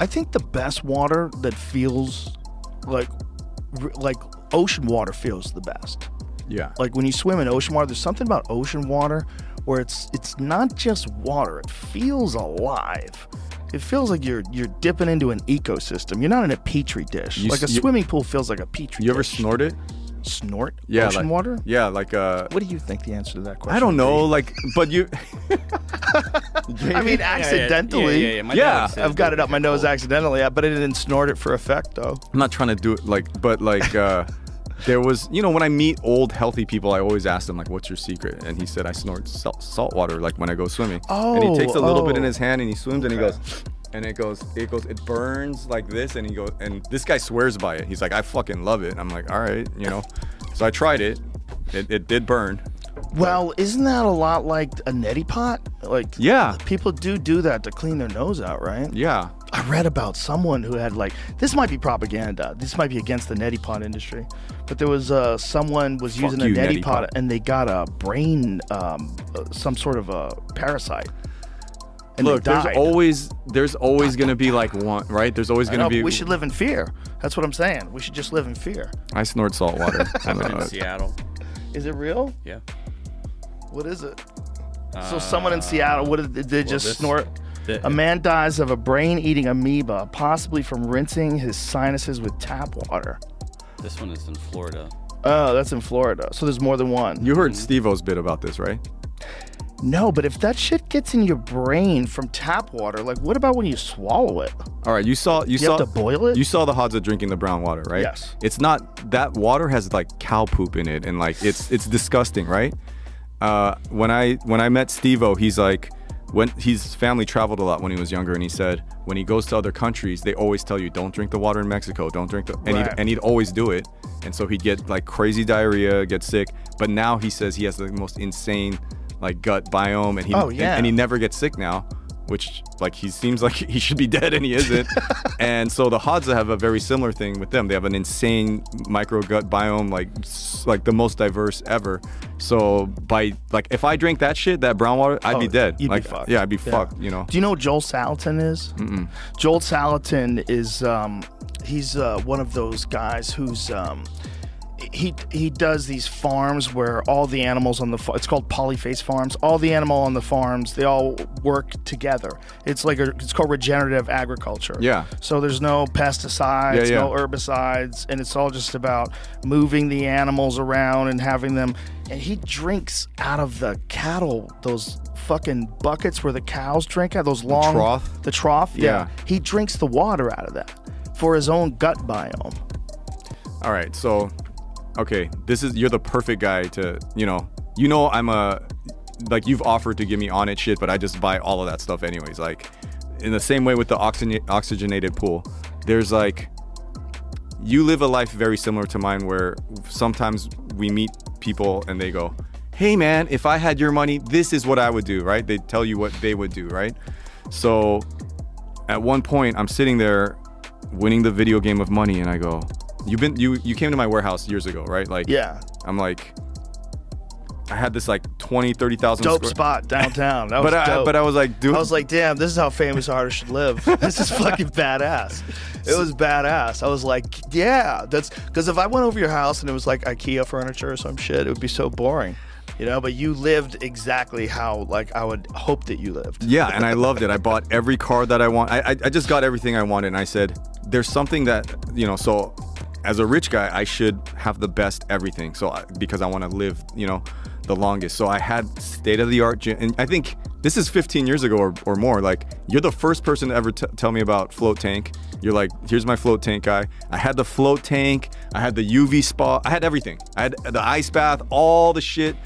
I think the best water that feels like ocean water feels the best. Yeah. Like when you swim in ocean water, there's something about ocean water where it's not just water. It feels alive. It feels like you're dipping into an ecosystem. You're not in a petri dish. Like a swimming pool feels like a petri dish. You ever snort it? Snort? Yeah, ocean water? Yeah, like What do you think the answer to that question I don't know, would be? like, but you. I mean, accidentally. Yeah. I've got it up my nose accidentally, but I didn't snort it for effect, though. I'm not trying to do it there was, when I meet old healthy people, I always ask them like, "What's your secret?" And he said, "I snort salt water like when I go swimming." Oh, and he takes a little bit in his hand and he swims and he goes. And it burns like this, and he goes, and this guy swears by it. He's like, I fucking love it. I'm like, all right, So I tried it. It did burn. Well, isn't that a lot like a neti pot? Like, yeah, people do that to clean their nose out, right? Yeah. I read about someone who had this might be propaganda. This might be against the neti pot industry, but there was someone was using a neti pot and they got a brain, some sort of a parasite. And look, there's always gonna be like one, right? There's always gonna be. We should live in fear. That's what I'm saying. We should just live in fear. I snort salt water. I live in Seattle. Is it real? Yeah. What is it? So someone in Seattle, did they just snort? A man dies of a brain-eating amoeba, possibly from rinsing his sinuses with tap water. This one is in Florida. Oh, that's in Florida. So there's more than one. You heard Steve-O's bit about this, right? No, but if that shit gets in your brain from tap water, like what about when you swallow it? All right, you have to boil it? You saw the Hadza drinking the brown water, right? Yes. It's not, that water has like cow poop in it and like it's disgusting, right? When I met Steve-O, he's like, when his family traveled a lot when he was younger, and he said when he goes to other countries, they always tell you don't drink the water in Mexico, don't drink the and he'd always do it, and so he'd get like crazy diarrhea, get sick. But now he says he has the most insane like gut biome, and and he never gets sick now, which like he seems like he should be dead and he isn't. And so the Hadza have a very similar thing with them. They have an insane micro gut biome, like the most diverse ever. So if I drank that shit, that brown water, I'd be dead. You'd be fucked. Yeah, I'd be fucked. Do you know what Joel Salatin is? Mm-mm. Joel Salatin is he's one of those guys who's he does these farms where all the animals on the it's called polyface farms. All the animal on the farms, they all work together. It's called regenerative agriculture. Yeah. So there's no pesticides, no herbicides, and it's all just about moving the animals around and having them. And he drinks out of the cattle, those fucking buckets where the cows drink out, those long trough. The trough. Yeah. He drinks the water out of that for his own gut biome. All right, so. Okay, you're the perfect guy to, I'm you've offered to give me on it shit, but I just buy all of that stuff anyways. Like, in the same way with the oxygenated pool, there's you live a life very similar to mine where sometimes we meet people and they go, hey man, if I had your money, this is what I would do, right? They tell you what they would do, right? So at one point I'm sitting there winning the video game of money and I go, you came to my warehouse years ago, right? Like, yeah. I'm like, I had this like 20, 30,000 dope spot downtown. That was dope. But I was like, dude. I was like, damn, this is how famous artists should live. This is fucking badass. It was badass. I was like, yeah, that's because if I went over your house and it was like IKEA furniture or some shit, it would be so boring. But you lived exactly how I would hope that you lived. Yeah, and I loved it. I bought every car that I want. I just got everything I wanted, and I said, there's something that, so as a rich guy, I should have the best everything. So because I want to live, the longest. So I had state-of-the-art gym, and I think this is 15 years ago or more. Like, you're the first person to ever tell me about float tank. You're like, here's my float tank guy. I had the float tank. I had the UV spa. I had everything. I had the ice bath, all the shit.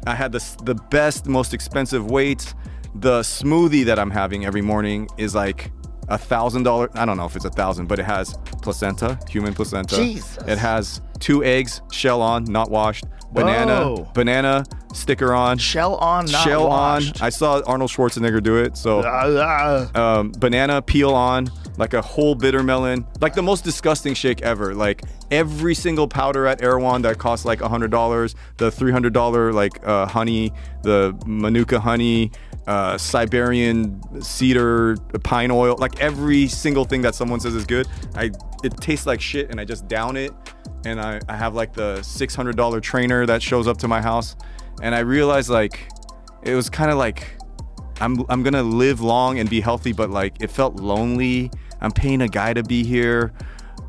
I had the best, most expensive weights. The smoothie that I'm having every morning is like $1,000. I don't know if it's 1,000, but it has placenta, human placenta. Jesus. It has 2 eggs, shell on, not washed. Banana sticker on. Shell on, not washed. I saw Arnold Schwarzenegger do it. So banana peel on, like a whole bitter melon, like the most disgusting shake ever. Like every single powder at Erewhon that costs like $100, the $300 like honey, the Manuka honey, Siberian cedar, pine oil, like every single thing that someone says is good. It tastes like shit, and I just down it. And I have like the $600 trainer that shows up to my house, and I realized like it was kind of like I'm gonna live long and be healthy, but like it felt lonely. I'm paying a guy to be here,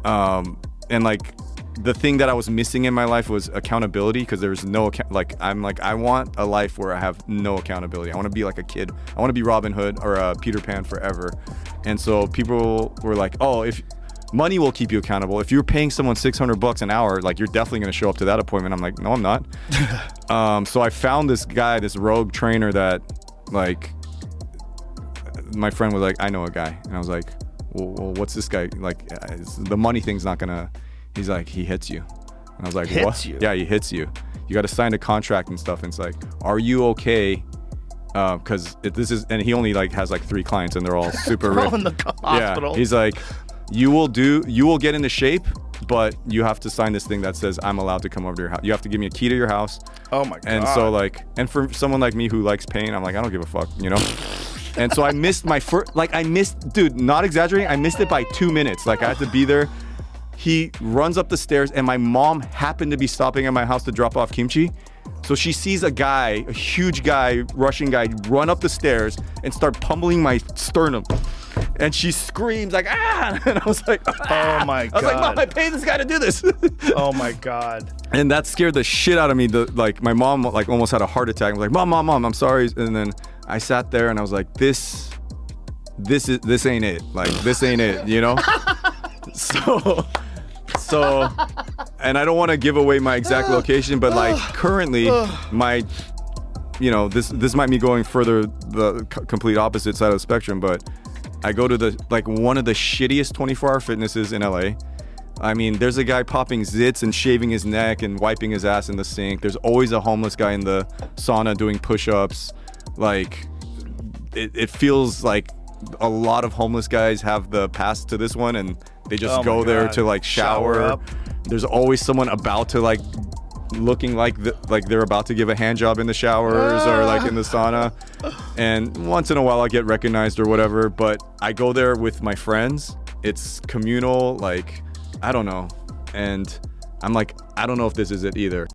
and like the thing that I was missing in my life was accountability, because there was no I want a life where I have no accountability. I want to be like a kid. I want to be Robin Hood or Peter Pan forever. And so people were like, oh, if money will keep you accountable. If you're paying someone $600 an hour, like you're definitely going to show up to that appointment. I'm like, no, I'm not. So I found this guy, this rogue trainer that like my friend was like, I know a guy. And I was like, well what's this guy? Like the money thing's not going to, he's like, he hits you. And I was like, hits what? You? Yeah, he hits you. You got to sign a contract and stuff. And it's like, are you okay? Because this is, and he only like has like 3 clients and they're all super rich. All in the hospital. Yeah, he's like, you will get into shape, but you have to sign this thing that says I'm allowed to come over to your house. You have to give me a key to your house. Oh my God. And so like, and for someone like me who likes pain, I'm like, I don't give a fuck, you know? And so I missed my first, dude, not exaggerating, I missed it by 2 minutes. Like I had to be there. He runs up the stairs, and my mom happened to be stopping at my house to drop off kimchi. So she sees a huge guy, Russian guy, run up the stairs and start pummeling my sternum. And she screams like, ah! And I was like, ah! Oh my God. I was like, Mom, I paid this guy to do this. Oh my God. And that scared the shit out of me. Like my mom like almost had a heart attack. I was like, Mom, I'm sorry. And then I sat there and I was like, this ain't it. Like, this ain't it, you know? So, and I don't want to give away my exact location, but like currently this might be going further the complete opposite side of the spectrum, but I go to one of the shittiest 24-hour fitnesses in LA. I mean, there's a guy popping zits and shaving his neck and wiping his ass in the sink. There's always a homeless guy in the sauna doing push-ups. Like, it feels like a lot of homeless guys have the pass to this one, and they just go there to like shower. There's always someone about to like looking like they're about to give a hand job in the showers or like in the sauna. And once in a while I get recognized or whatever, but I go there with my friends. It's communal, like I don't know. And I'm like, I don't know if this is it either.